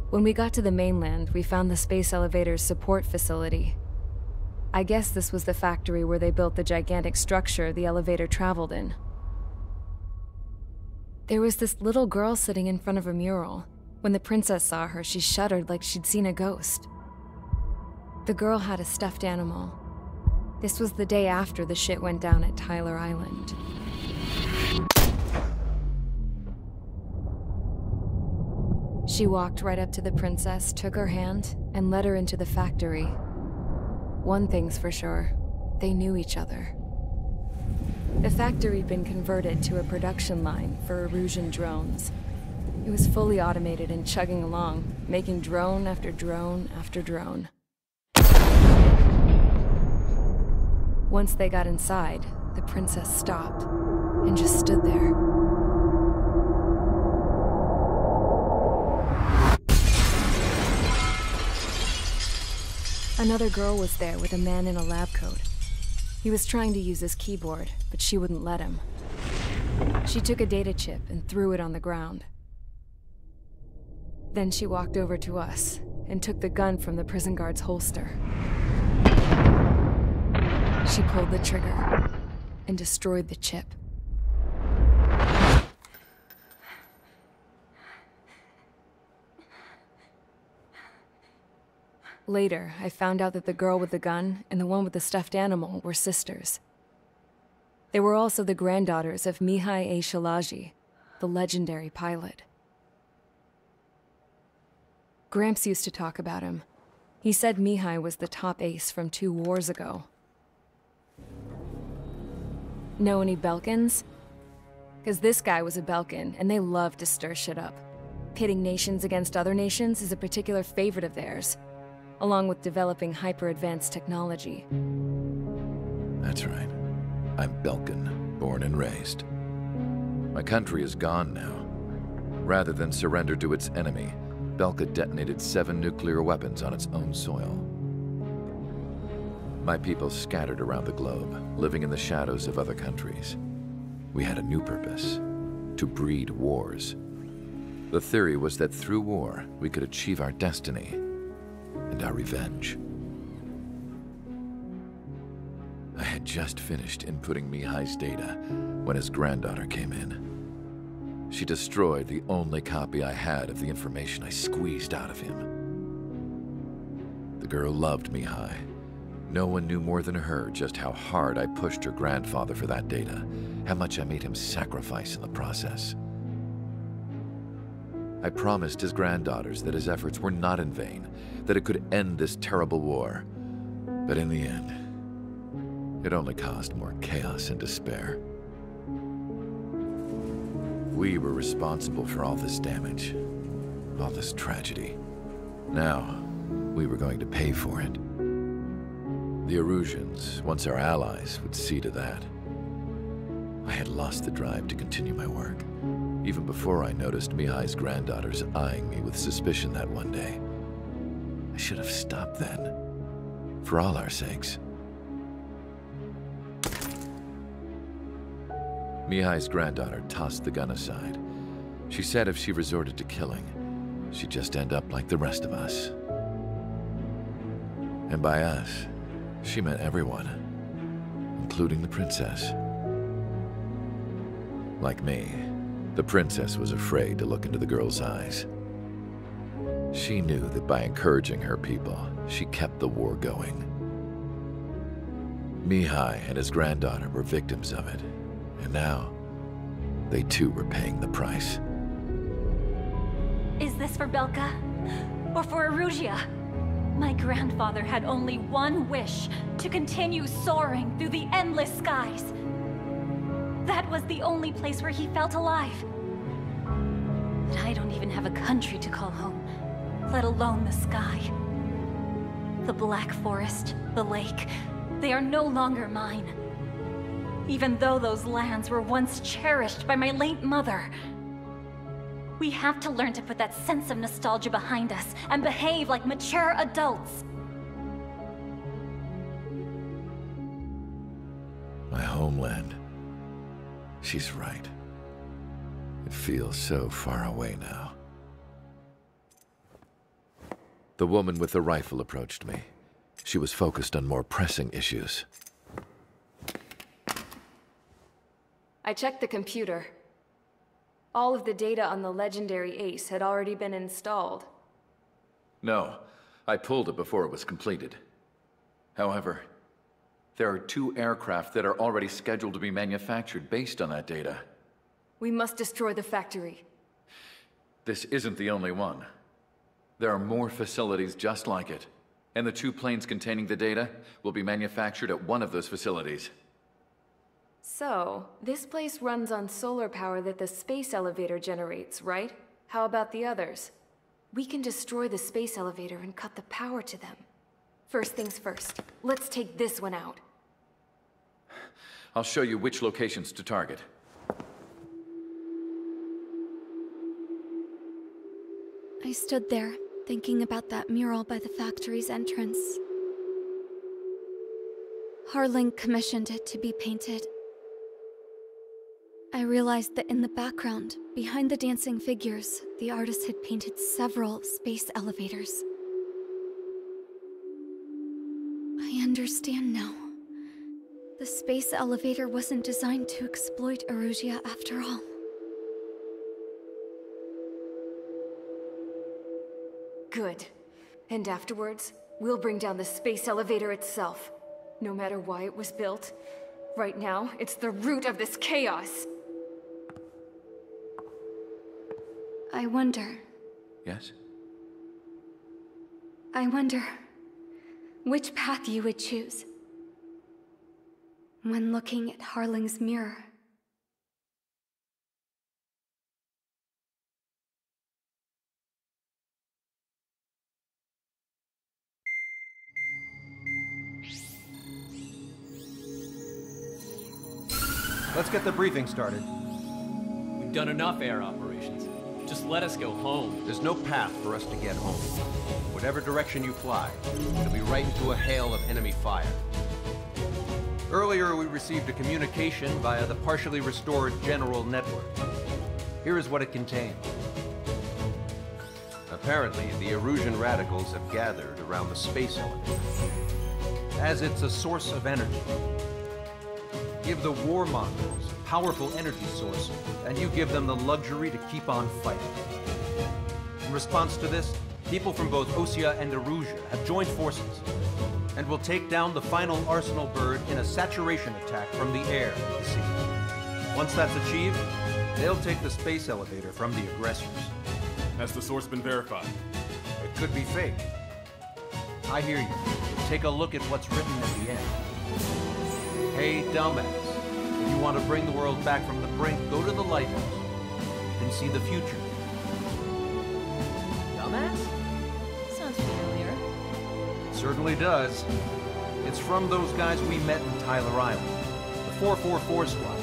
When we got to the mainland, we found the space elevator's support facility. I guess this was the factory where they built the gigantic structure the elevator traveled in. There was this little girl sitting in front of a mural. When the princess saw her, she shuddered like she'd seen a ghost. The girl had a stuffed animal. This was the day after the shit went down at Tyler Island. She walked right up to the princess, took her hand, and led her into the factory. One thing's for sure, they knew each other. The factory'd been converted to a production line for Erusian drones. It was fully automated and chugging along, making drone after drone after drone. Once they got inside, the princess stopped and just stood there. Another girl was there with a man in a lab coat. He was trying to use his keyboard, but she wouldn't let him. She took a data chip and threw it on the ground. Then she walked over to us and took the gun from the prison guard's holster. She pulled the trigger and destroyed the chip. Later, I found out that the girl with the gun and the one with the stuffed animal were sisters. They were also the granddaughters of Mihai A. Shalaji, the legendary pilot. Gramps used to talk about him. He said Mihai was the top ace from 2 wars ago. Know any Belkans? Because this guy was a Belkan, and they love to stir shit up. Pitting nations against other nations is a particular favorite of theirs, along with developing hyper-advanced technology. That's right. I'm Belkan, born and raised. My country is gone now. Rather than surrender to its enemy, Belka detonated 7 nuclear weapons on its own soil. My people scattered around the globe, living in the shadows of other countries. We had a new purpose: to breed wars. The theory was that through war, we could achieve our destiny and our revenge. I had just finished inputting Mihai's data when his granddaughter came in. She destroyed the only copy I had of the information I squeezed out of him. The girl loved Mihai. No one knew more than her just how hard I pushed her grandfather for that data, how much I made him sacrifice in the process. I promised his granddaughters that his efforts were not in vain, that it could end this terrible war. But in the end, it only caused more chaos and despair. We were responsible for all this damage, all this tragedy. Now, we were going to pay for it. The Erusians, once our allies, would see to that. I had lost the drive to continue my work, even before I noticed Mihai's granddaughters eyeing me with suspicion that one day. I should have stopped then, for all our sakes. Mihai's granddaughter tossed the gun aside. She said if she resorted to killing, she'd just end up like the rest of us. And by us, she meant everyone, including the princess. Like me, the princess was afraid to look into the girl's eyes. She knew that by encouraging her people, she kept the war going. Mihai and his granddaughter were victims of it, and now they too were paying the price. Is this for Belka? Or for Erusia? My grandfather had only one wish: to continue soaring through the endless skies. That was the only place where he felt alive. But I don't even have a country to call home, let alone the sky. The Black Forest, the lake, they are no longer mine. Even though those lands were once cherished by my late mother. We have to learn to put that sense of nostalgia behind us and behave like mature adults. My homeland. She's right. It feels so far away now. The woman with the rifle approached me. She was focused on more pressing issues. I checked the computer. All of the data on the legendary Ace had already been installed. No, I pulled it before it was completed. However, there are 2 aircraft that are already scheduled to be manufactured based on that data. We must destroy the factory. This isn't the only one. There are more facilities just like it, and the 2 planes containing the data will be manufactured at one of those facilities. So, this place runs on solar power that the space elevator generates, right? How about the others? We can destroy the space elevator and cut the power to them. First things first, let's take this one out. I'll show you which locations to target. I stood there, thinking about that mural by the factory's entrance. Harling commissioned it to be painted. I realized that in the background, behind the dancing figures, the artist had painted several space elevators. I understand now. The space elevator wasn't designed to exploit Erusia after all. Good. And afterwards, we'll bring down the space elevator itself. No matter why it was built. Right now, it's the root of this chaos. I wonder Yes? which path you would choose when looking at Harling's mirror. Let's get the briefing started. We've done enough air operations. Just let us go home. There's no path for us to get home. Whatever direction you fly, it'll be right into a hail of enemy fire. Earlier, we received a communication via the partially restored general network. Here is what it contained. Apparently, the Erusian radicals have gathered around the space elevator, as it's a source of energy. Give the warmongers a powerful energy source, and you give them the luxury to keep on fighting. In response to this, people from both Osea and Erusia have joined forces, and will take down the final Arsenal bird in a saturation attack from the air to the sea. Once that's achieved, they'll take the space elevator from the aggressors. Has the source been verified? It could be fake. I hear you. Take a look at what's written at the end. Hey, dumbass. If you want to bring the world back from the brink, go to the lighthouse. You can see the future. Dumbass? Sounds familiar. It certainly does. It's from those guys we met in Tyler Island, the 444 squad.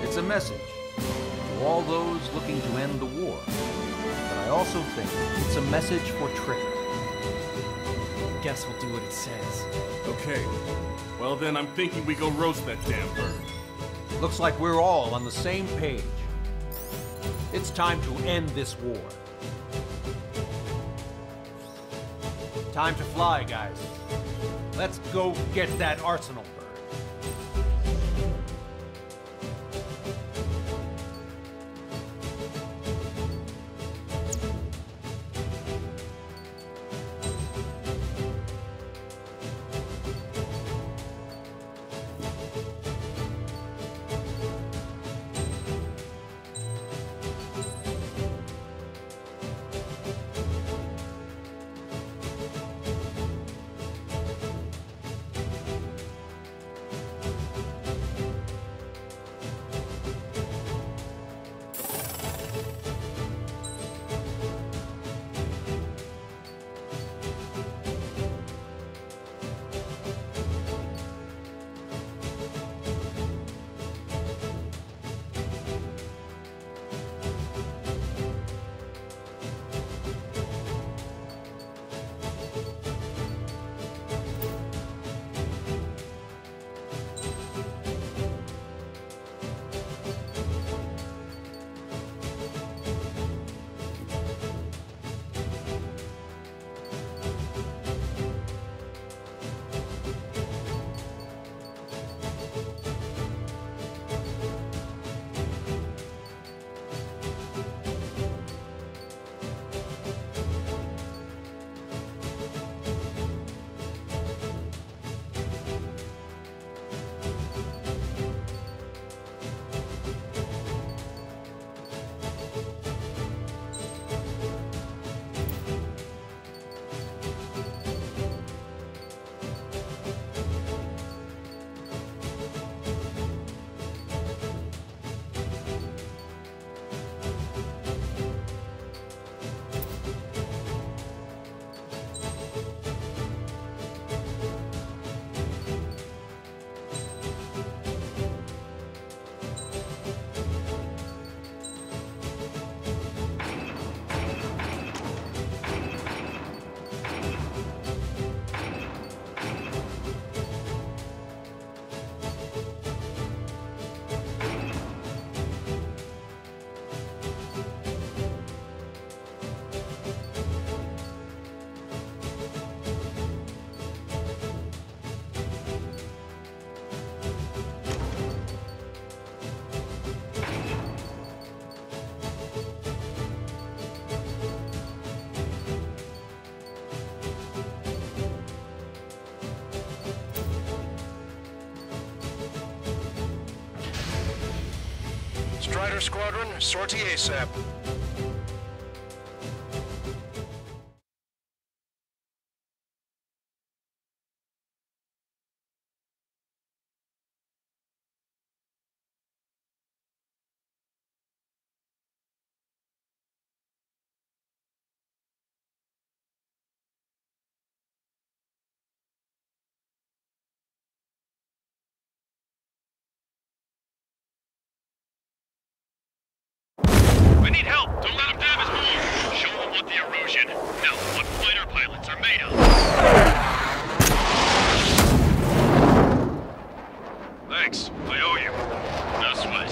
It's a message to all those looking to end the war. But I also think it's a message for Trigger. Guess we'll do what it says. Okay. Well then, I'm thinking we go roast that damn bird. Looks like we're all on the same page. It's time to end this war. Time to fly, guys. Let's go get that Arsenal bird. Strider Squadron, sortie ASAP. We need help! Don't let them damage more! Show them what the erosion, no, what fighter pilots are made of! Thanks, I owe you. No sweat.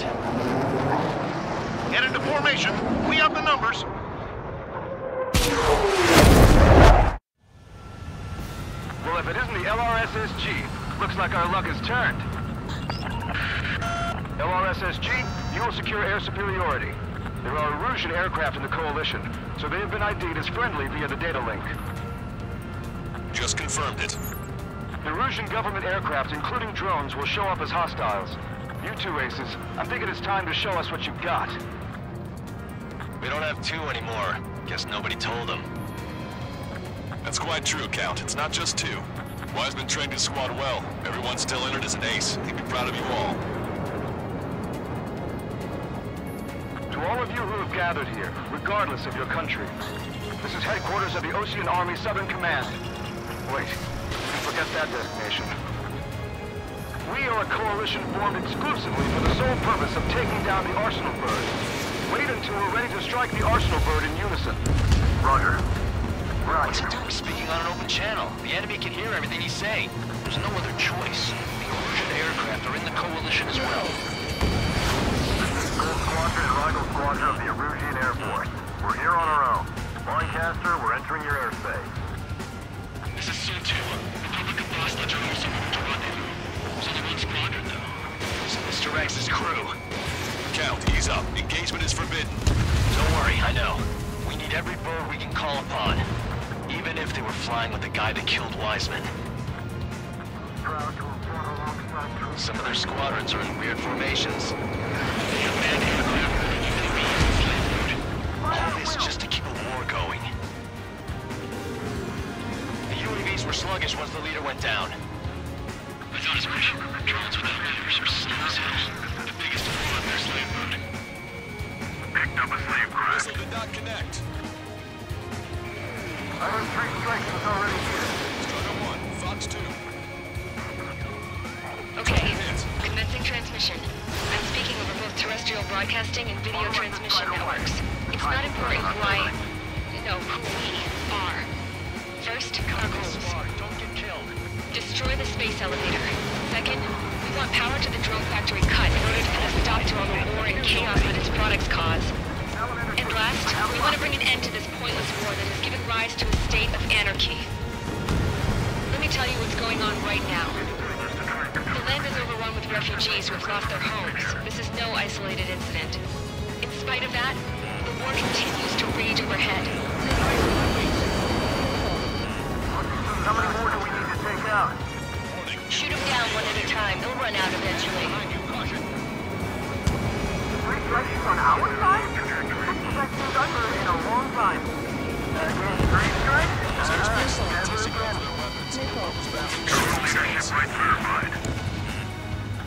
Get into formation. We have the numbers. Well, if it isn't the LRSSG, looks like our luck has turned. LRSSG, you will secure air superiority. There are Erusian aircraft in the Coalition, so they have been ID'd as friendly via the data link. Just confirmed it. The Erusian government aircraft, including drones, will show up as hostiles. You two aces, I'm thinking it's time to show us what you've got. We don't have two anymore. Guess nobody told them. That's quite true, Count. It's not just two. Wiseman trained his squad well. Everyone's still entered as an ace. He'd be proud of you all. To all of you who have gathered here, regardless of your country, this is headquarters of the Ocean Army Southern Command. Wait, you forget that designation. We are a coalition formed exclusively for the sole purpose of taking down the Arsenal Bird. Wait until we're ready to strike the Arsenal Bird in unison. Roger. What's he doing speaking on an open channel? The enemy can hear everything he's saying. There's no other choice. The Erusian aircraft are in the Coalition as well. Gold Squadron and Rival Squadron of the Erusian Air Force. We're here on our own. Lancaster, we're entering your airspace. This is Sul-2. Republic of Boston are also moving to rendezvous. There's only one squadron, though. So Mr. X's crew. Count, ease up. Engagement is forbidden. Don't worry, I know. We need every bird we can call upon. Even if they were flying with the guy that killed Wiseman. Some of their squadrons are in weird formations. They have manned aircraft and UAVs and slave food. All this just to keep a war going. The UAVs were sluggish once the leader went down. I thought as much. Drones without leaders are slow as hell. The biggest flaw in their slave food. Picked up a slave craft. Missile did not connect. I heard 3 strikes was already here. Strider 1, Fox 2. Okay, commencing transmission. I'm speaking over both terrestrial broadcasting and video transmission networks. It's not important who who we are. First, our goals. Don't get killed. Destroy the space elevator. Second, we want power to the drone factory cut in order to put a stop to all the war and chaos that its products cause. And last, we want to bring an end to this pointless war that has given rise to a state of anarchy. Let me tell you what's going on right now. The land is overrun with refugees who have lost their homes. This is no isolated incident. In spite of that, the war continues to rage overhead. How many more do we need to take out? Shoot them down one at a time. They'll run out eventually. 3 strikes on our side? That's under in a long time. 3 strikes?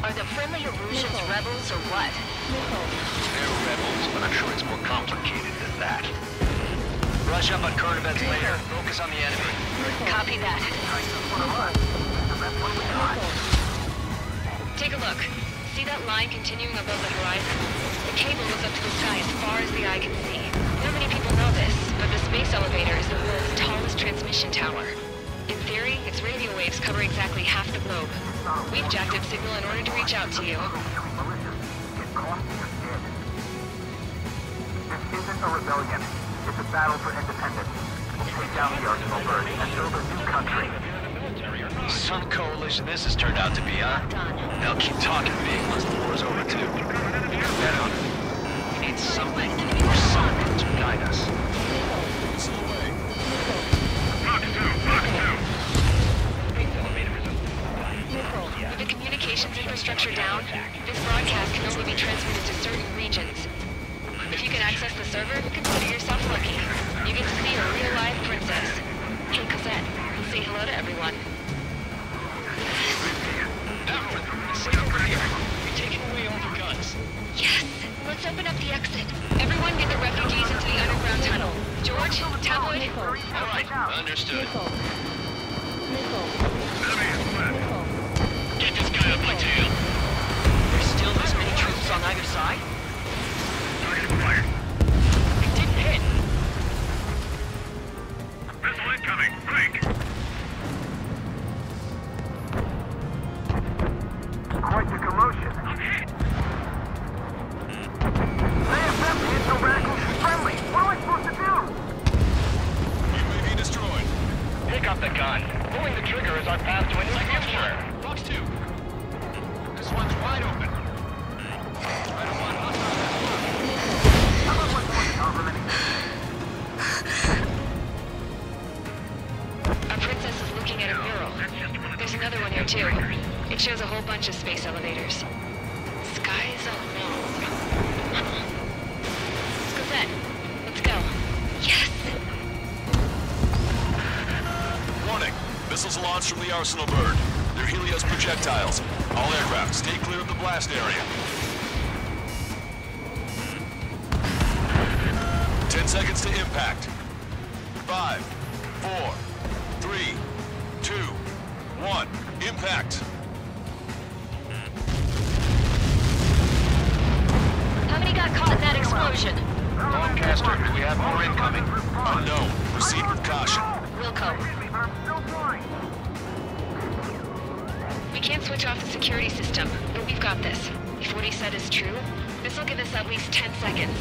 Are the friendly Erusians rebels or what? They're rebels, but I'm sure it's more complicated than that. Brush up on current events later. Focus on the enemy. Copy that. Take a look. See that line continuing above the horizon? The cable goes up to the sky as far as the eye can see. Not many people know this, but the space elevator is the world's tallest transmission tower. In theory, its radio waves cover exactly half the globe. We've jacked its signal in order to reach out to you. This isn't a rebellion. It's a battle for independence. We'll take down the Arsenal Bird and build a new country. Some coalition this has turned out to be, huh? They'll keep talking big once the war's over, too. Bet on it. We need something or someone to guide us. With the communications infrastructure down, this broadcast can only be transmitted to certain regions. Let's open up the exit. Everyone get the refugees into the underground tunnel. George, Tabloid. All right, understood. Get this guy up my tail. There's still this many troops on either side? Fire. It didn't hit. Missile incoming. Break. Quite the commotion. AFM is no radicals friendly. What am I supposed to do? UAV destroyed. Pick up the gun. Pulling the trigger is our path to a new future. Box 2. This one's wide open. I don't want Our princess is looking at a mural. There's another one here too. It shows a whole bunch of space elevators. Skies alone. Cosette, let's go. Yes! Warning. Missiles launched from the Arsenal bird. They're Helios projectiles. All aircraft, stay clear of the blast area. 10 seconds to impact. 5, 4, 3, 2, 1. Impact. How many got caught in that explosion? Lancaster, do we have more incoming? Unknown. Proceed with caution. Wilco. We can't switch off the security system, but we've got this. If what he said is true, this will give us at least 10 seconds.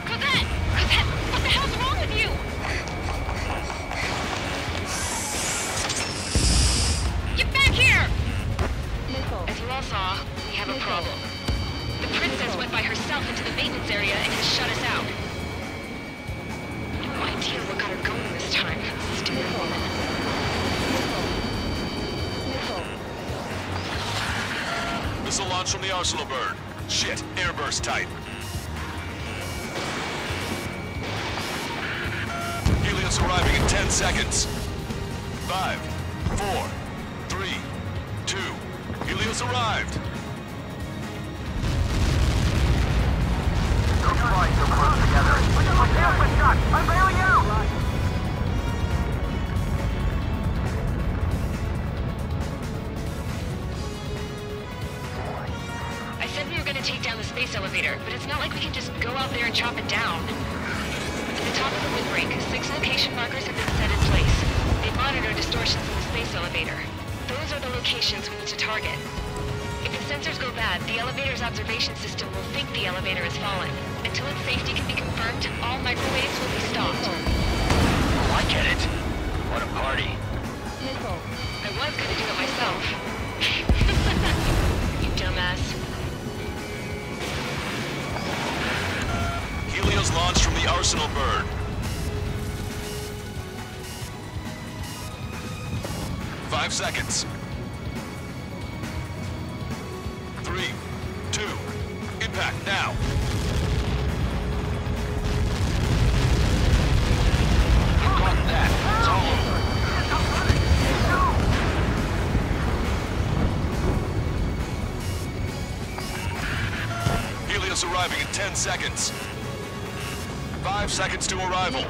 Cosette! Cosette! What the hell's wrong with you? Get back here! As you all saw, we have a problem. The princess went by herself into the maintenance area and has shut us out. No idea what got her going this time. Stupid woman. Missile launch from the Arsenal bird. Shit, airburst tight. Helios arriving in 10 seconds. 5, 4, 3, 2. Helios arrived. Don't fly so close together. I'm bailing out! I said we were gonna take down the space elevator, but it's not like we can just go out there and chop it down. At the top of the windbreak, 6 location markers have been set in place. They monitor distortions in the space elevator. Those are the locations we need to target. If the sensors go bad, the elevator's observation system will think the elevator has fallen. Until its safety can be confirmed, all microwaves will be stopped. Oh, I get it. What a party. I was gonna do it myself. You dumbass. Helios launched from the Arsenal bird. 5 seconds. 3, 2, impact now. Got that. It's all over. Helios arriving in 10 seconds. 5 seconds to arrival.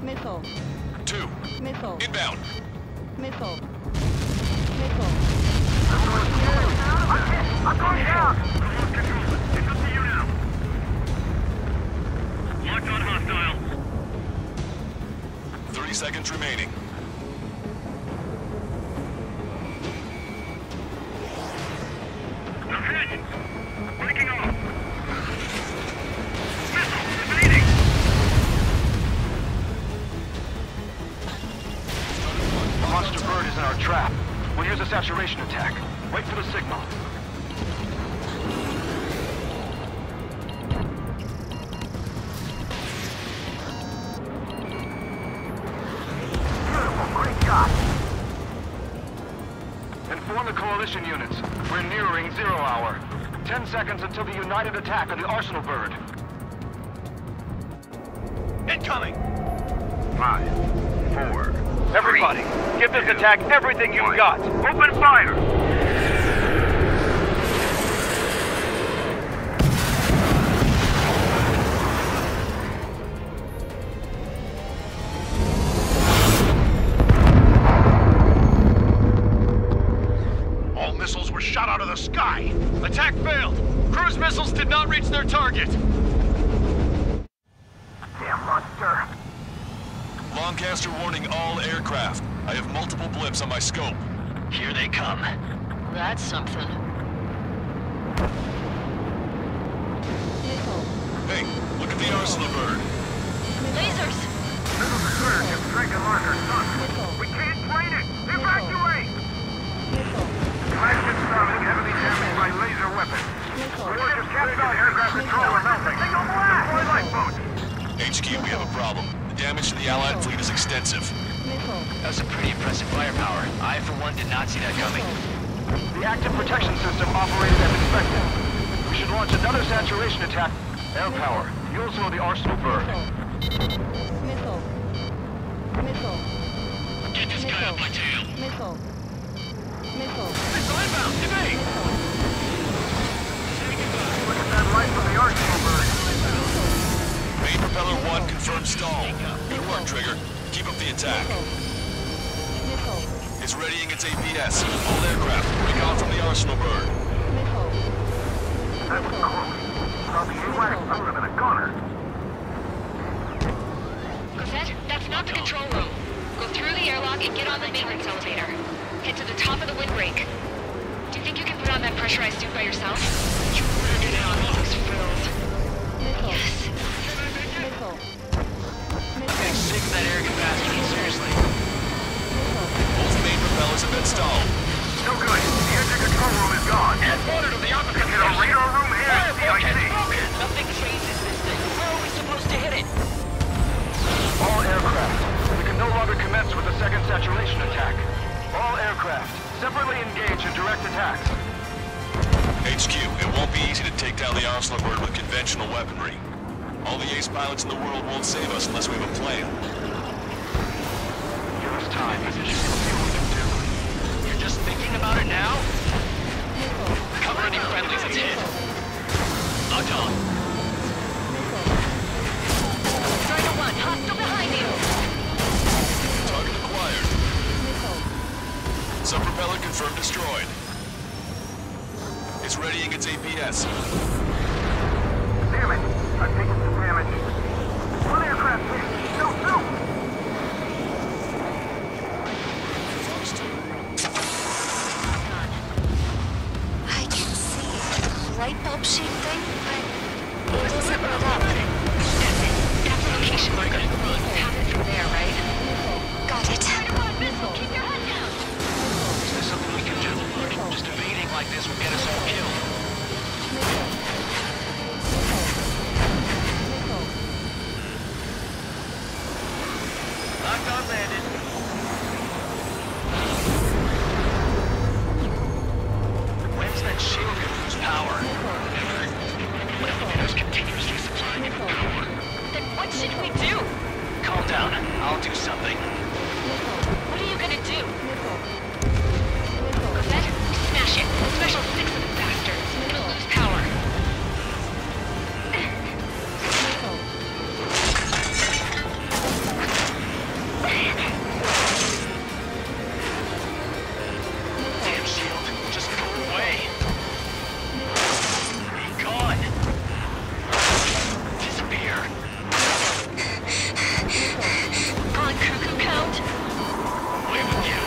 Missile. 2. Missile. Inbound. Missile. I'm going down! It's up to you now. Locked on hostile. 30 seconds remaining. I'm hit! Breaking off! Missile evading! The monster bird is in our trap. We'll use a saturation attack. Wait for the signal. Beautiful, great shot. Inform the coalition units. We're nearing 0 hour. 10 seconds until the united attack on the Arsenal bird. Incoming! 5, 4. Everybody, give this attack everything you've got. Open fire! reach their target! Damn monster! Lancaster warning all aircraft. I have multiple blips on my scope. Here they come. That's something. Hey, look at the arsenal bird. Lasers! This is the surge of Drake and Larker, son. We can't train it! Evacuate! Flagship Starling heavily damaged by laser weapons. Reports of capsized aircraft control are melting. Deploy lifeboats! HQ, we have a problem. The damage to the Allied fleet is extensive. That was some pretty impressive firepower. I, for one, did not see that coming. The active protection system operated as expected. We should launch another saturation attack. Air power. You'll slow the arsenal bird. Missile. Missile. Get this guy up my tail. Missile. Missile. Missile inbound! To me! Look at that light from the arsenal bird. Main propeller 1 confirmed stall. Good work, Trigger. Keep up the attack. Missile. It's readying its APS. All aircraft, break off from the arsenal bird. Missile. That was close. Thought the AWACS would have been a goner. Cosette, that's not the control room. Go through the airlock and get on the maintenance elevator. Head to the top of the windbreak. Do you think you can put on that pressurized suit by yourself? You better get out of these frills. Yes. Missile. I'm getting sick of that air capacity, seriously. Both main propellers have been stalled. No good. The engine control room is gone. Headquarters to the opposite. Get a radar room here at CIC. Nothing changes this thing. Where are we supposed to hit it? All aircraft. We can no longer commence with the second saturation attack. All aircraft, separately engage in direct attacks. HQ, it won't be easy to take down the arsenal bird with conventional weaponry. All the ace pilots in the world won't save us unless we have a plan. Give us time, physician. We'll see what we can do. You're just thinking about it now? Cover any friendlies, it's hit. Locked on. Striker 1, hostile behind you. Target acquired. Sub-propeller confirmed destroyed. It's readying its APS. Damn it! I've taken some damage. One aircraft hit. No, no! I can see a light bulb shaped thing, but it isn't lit up. That's it. That's the location marker. Have it from there, right? Got it. Keep your head down. Is there something we can do? Just evading like this will get us all killed. Locked on, landed. When's that shield gonna lose power? Never. What elevator's continuously supplying it with power? Then what should we do? Calm down. I'll do something. What are you gonna do? Cosette, smash it. Special 6 of the bastards. It'll lose power. Damn shield. Just go away. Gone. Disappear. On cuckoo count. Away with you.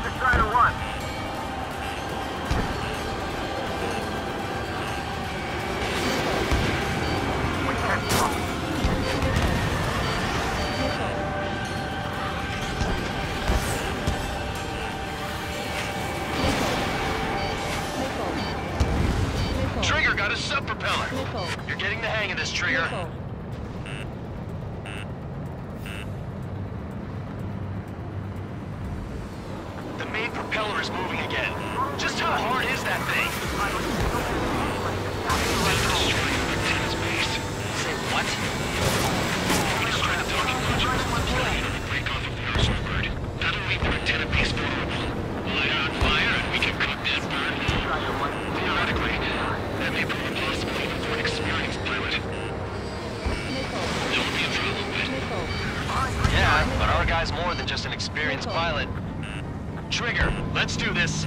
to Strider 1. We can't stop. Trigger got a sub-propeller. You're getting the hang of this, Trigger. The main propeller is moving again. Just how hard is that thing? Say what? We destroy the docking modules and break off of the arsenal bird. That'll leave the antenna base vulnerable. Light it on fire and we can cook that bird. Theoretically, that may prove impossible even for an experienced pilot. There won't be a problem, but... Yeah, but our guy's more than just an experienced pilot. Trigger, let's do this.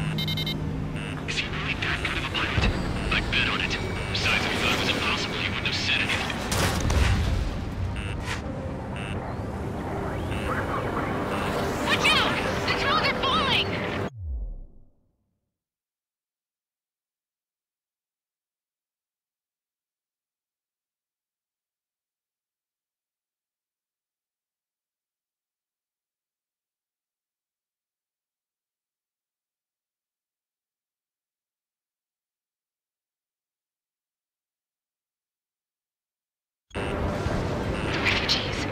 Is he really that good of a pilot? I'd bet on it. Besides, if he thought it was impossible, he wouldn't have said anything. Watch out! The drones are falling! Refugees.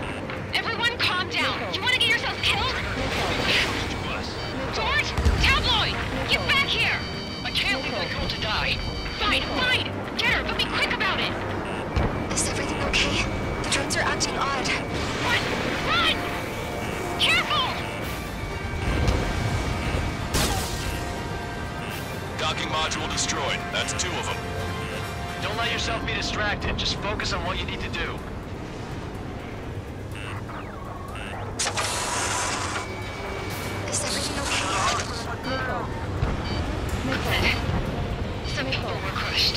Everyone calm down. You want to get yourselves killed? George! Tabloid! Get back here! I can't leave that girl to die. Fine, fine! Get her, but be quick about it! Is everything okay? The drones are acting odd. Run! Run! Careful! Docking module destroyed. That's 2 of them. Don't let yourself be distracted. Just focus on what you need to do. Is everything okay? Some people were crushed.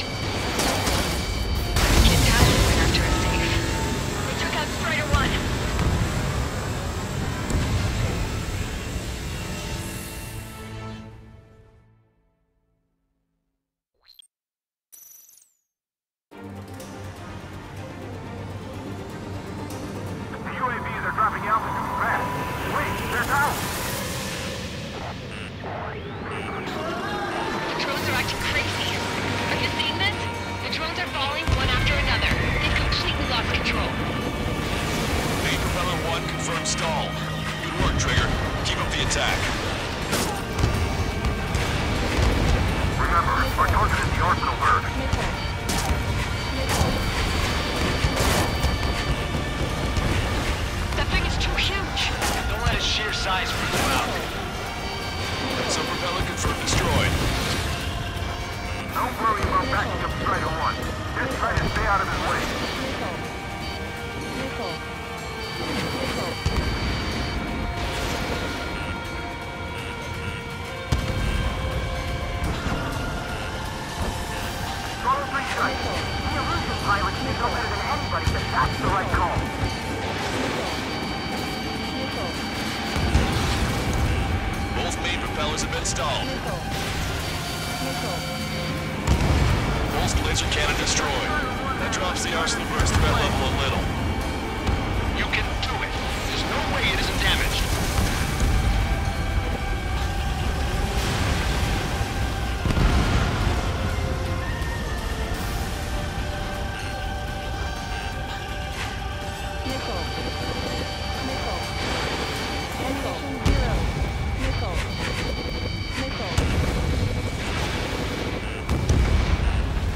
Get down and went after us safe. They took out Strider 1. The UAVs are dropping altitude fast. Wait, they're down! The drones are acting crazy. Are you seeing this? The drones are falling one after another. They've completely lost control. Main propeller 1 confirmed stall. Good work, Trigger. Keep up the attack. Remember, our target is the arsenal bird. That thing is too huge. Don't let its sheer size freak you out. Sub-propeller confirmed destroyed. Don't worry about backing up Strider 1. Just try to stay out of his way. Throttle 3 shut. The illusion pilots know better than anybody that that's the right call. Both main propellers have been stalled. Pulsed laser cannon destroyed. That drops the arsenal bird's threat level a little. You can do it. There's no way it isn't damaged.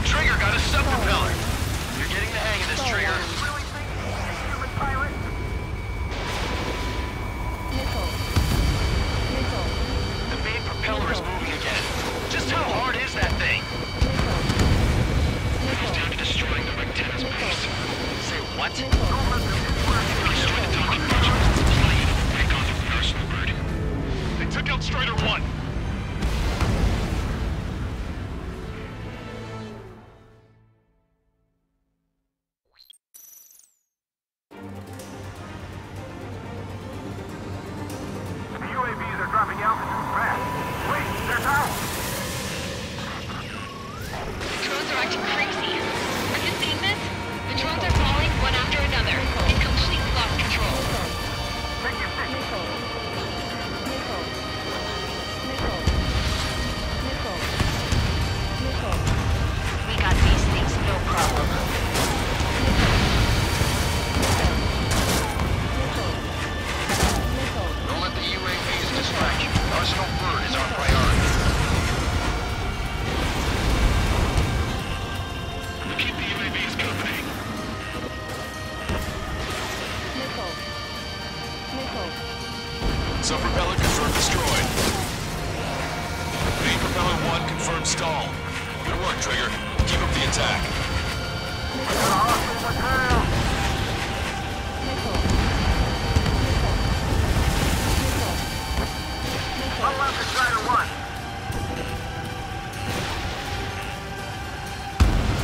Trigger got a sub-propeller. You're getting the hang of this, Trigger. Really think he's a human pilot? The main propeller is moving again. Just how hard is that thing? It's down to destroying the antenna's base. Say what? Destroy the docking modules and the plane. Break off the arsenal bird. They took out Strider 1. The UAVs are dropping altitude fast. Sub-propeller confirmed destroyed. Main propeller 1 confirmed stalled. Good work, Trigger. Keep up the attack. One left to Strider 1.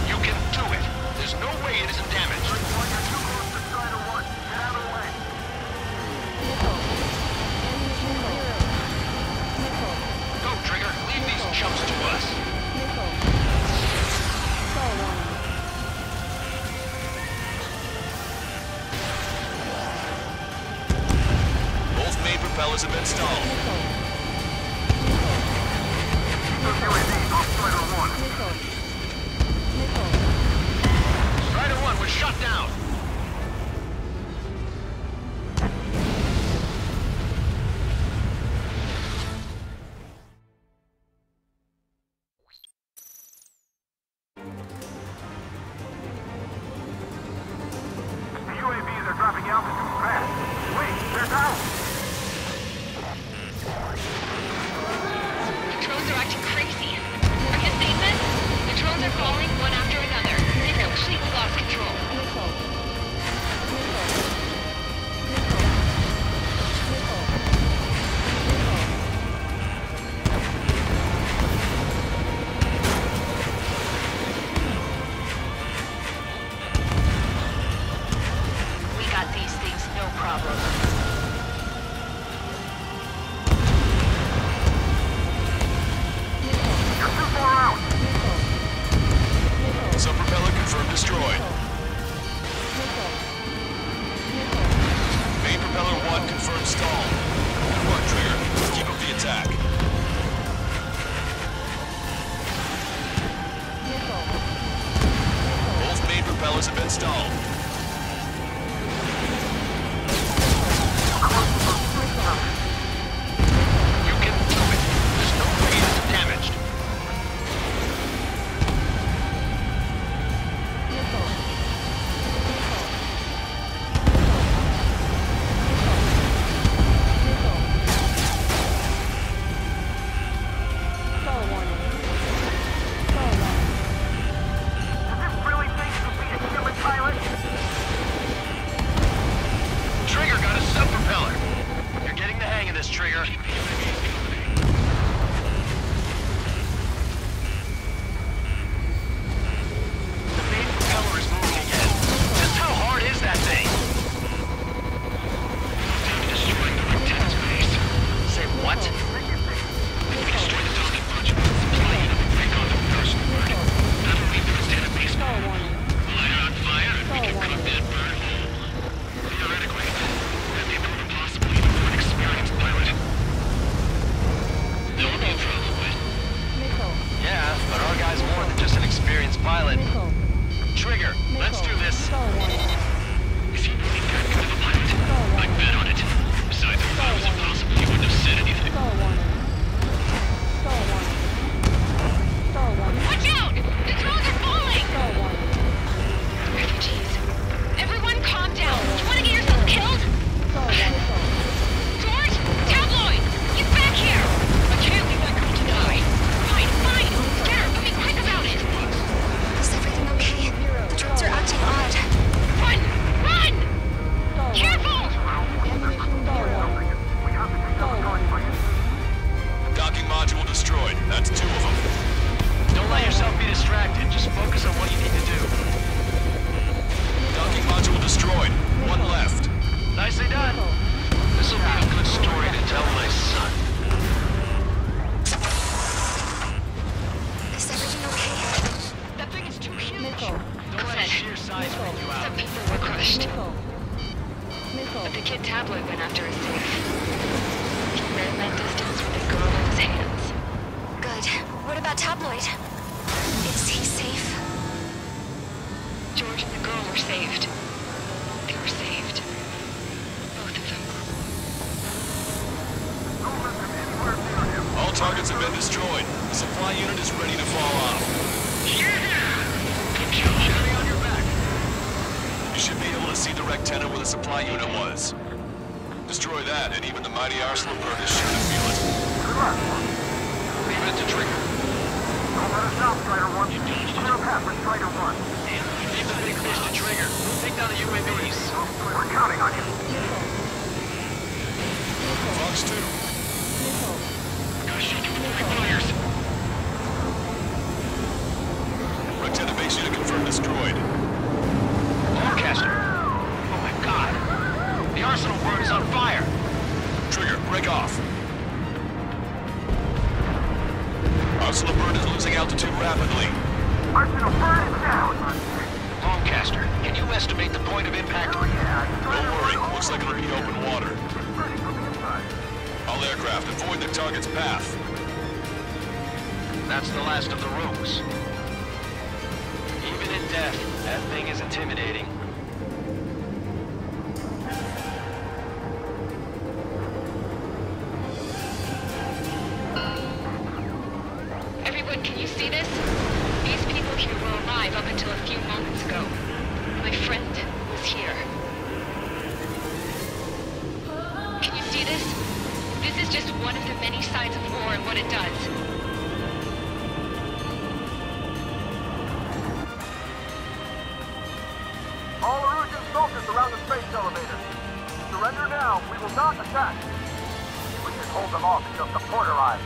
You can do it. There's no way it isn't damaged. You're too close to Strider 1. Get out of the way. Go, Trigger. Leave these chumps to us. Both main propellers have been stalled. UAV off Strider 1. Strider 1 was shot down. The UAVs are dropping altitude fast. Wait, they're down. The drones are acting crazy. Are you seeing this? The drones are falling one after another. They've completely lost control. We got these things, no problem. You're too far out. Sub-propeller confirmed destroyed. Main propeller 1 confirmed stalled. Good work, Trigger. Keep up the attack. Both main propellers have been stalled. You can do it. There's no way it isn't damaged. Does this really think you can be a human pilot? Trigger got a sub-propeller. You're getting the hang of this, Trigger. The main propeller is moving again. Just how hard is that thing? Destroying the antenna's base. Say what? We destroy the docking module. Supply unit will break off the first word. That'll leave the antenna base. We'll light it on fire and we can cook that bird whole. Theoretically, that'd be more possible even for an experienced pilot. There won't be a problem with. Yeah, but our guy's more than just an experienced pilot. Trigger, let's do this. Is he really that good of a pilot? I bet on it. Besides, if it was impossible, he wouldn't have said anything. Watch out! The drones are falling! Refugees. Everyone calm down. Do you want to get yourself killed? George! Tabloid! Get back here! I can't leave that girl to die. Fine, fine! Get her! Be quick about it! Is everything okay? The drones are acting odd. Run! Run! Careful! Docking module destroyed. That's 2 of them. Don't let yourself be distracted. Just focus on what you need to do. Docking module destroyed. 1 left. Nicely done. This'll be a good story to tell my son. Is everything okay? That thing is too huge. Don't let sheer size freak you out. Some people were crushed. But the kid Tabloid went after his safe. He ran that distance with a girl in his hands. Good. What about Tabloid? Is he safe? George and the girl were saved. They were saved. Both of them. All targets have been destroyed. The supply unit is ready to fall off. Good job. Carry on your back. You should be able to see the rectenna where the supply unit was. Destroy that, and even the mighty arsenal bird is sure to feel it. Good luck. Leave it to Trigger. Don't let us down, Strider 1. Clear a path for Strider 1. Leave the big fish to Trigger. Take down the UAVs. We're counting on you. Fox 2. Gotta shake him before he fires. Lieutenant makes you to confirm destroyed. Lancaster. Oh my god. The arsenal bird is on fire. Trigger, break off. Arsenal bird is losing altitude rapidly. Arsenal bird is down. Lancaster, can you estimate the point of impact? Oh yeah. Don't worry, looks like it'll be open water. Burning from the inside. All aircraft, avoid the target's path. That's the last of the rooms. Even in death, that thing is intimidating. Everyone, can you see this? These people here were alive up until a few moments ago. My friend was here. Can you see this? This is just one of the many signs of war and what it does. All Erusian soldiers around the space elevator. Surrender now. We will not attack. We can hold them off until support arrives.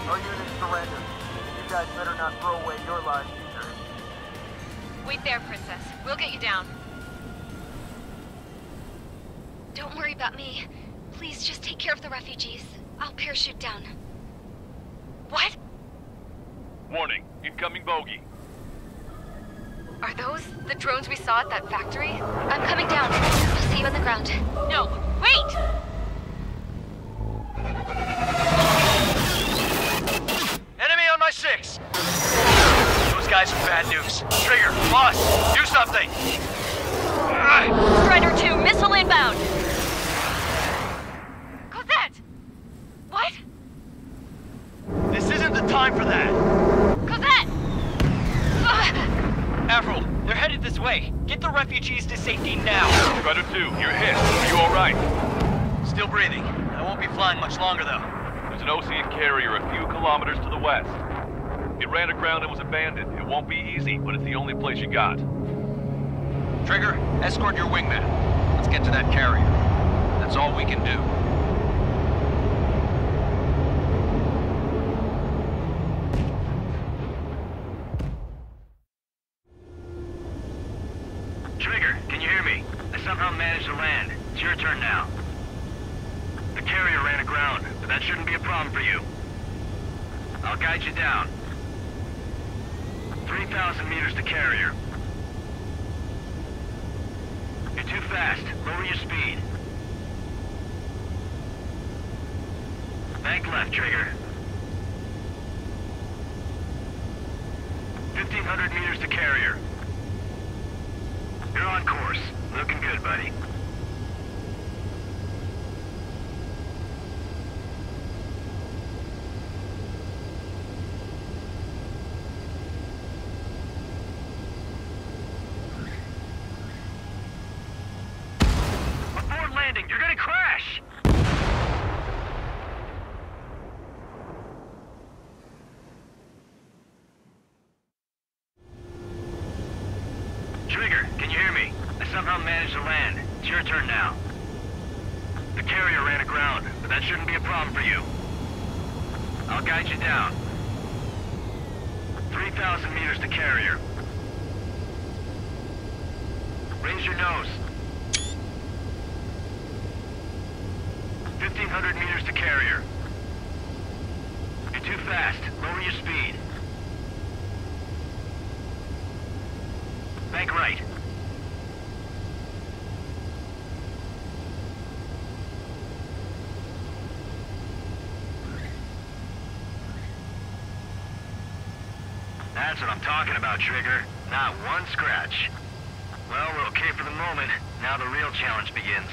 No units surrender. You guys better not throw away your lives either. Wait there, Princess. We'll get you down. Don't worry about me. Please, just take care of the refugees. I'll parachute down. What? Warning, incoming bogey. Are those the drones we saw at that factory? I'm coming down. I'll see you on the ground. No, wait! Enemy on my 6! Those guys are bad news. Trigger, boss, do something! Strider 2, missile inbound! Cosette! What? This isn't the time for that! Cosette! Avril, they're headed this way. Get the refugees to safety now. Strider 2, you're hit. Are you alright? Still breathing. I won't be flying much longer, though. There's an Osean carrier a few kilometers to the west. It ran aground and was abandoned. It won't be easy, but it's the only place you got. Trigger, escort your wingman. Let's get to that carrier. That's all we can do. Trigger, can you hear me? I somehow managed to land. It's your turn now. The carrier ran aground, but that shouldn't be a problem for you. I'll guide you down. 3,000 meters to carrier. You're too fast. Lower your speed. Bank left, Trigger. 1,500 meters to carrier. You're on course. Looking good, buddy. Aboard landing, you're gonna crash! Trigger, can you hear me? I somehow managed to land. It's your turn now. The carrier ran aground, but that shouldn't be a problem for you. I'll guide you down. 3,000 meters to carrier. Raise your nose. 1,500 meters to carrier. You're too fast. Lower your speed. Bank right. That's what I'm talking about, Trigger. Not one scratch. Well, we're okay for the moment. Now the real challenge begins.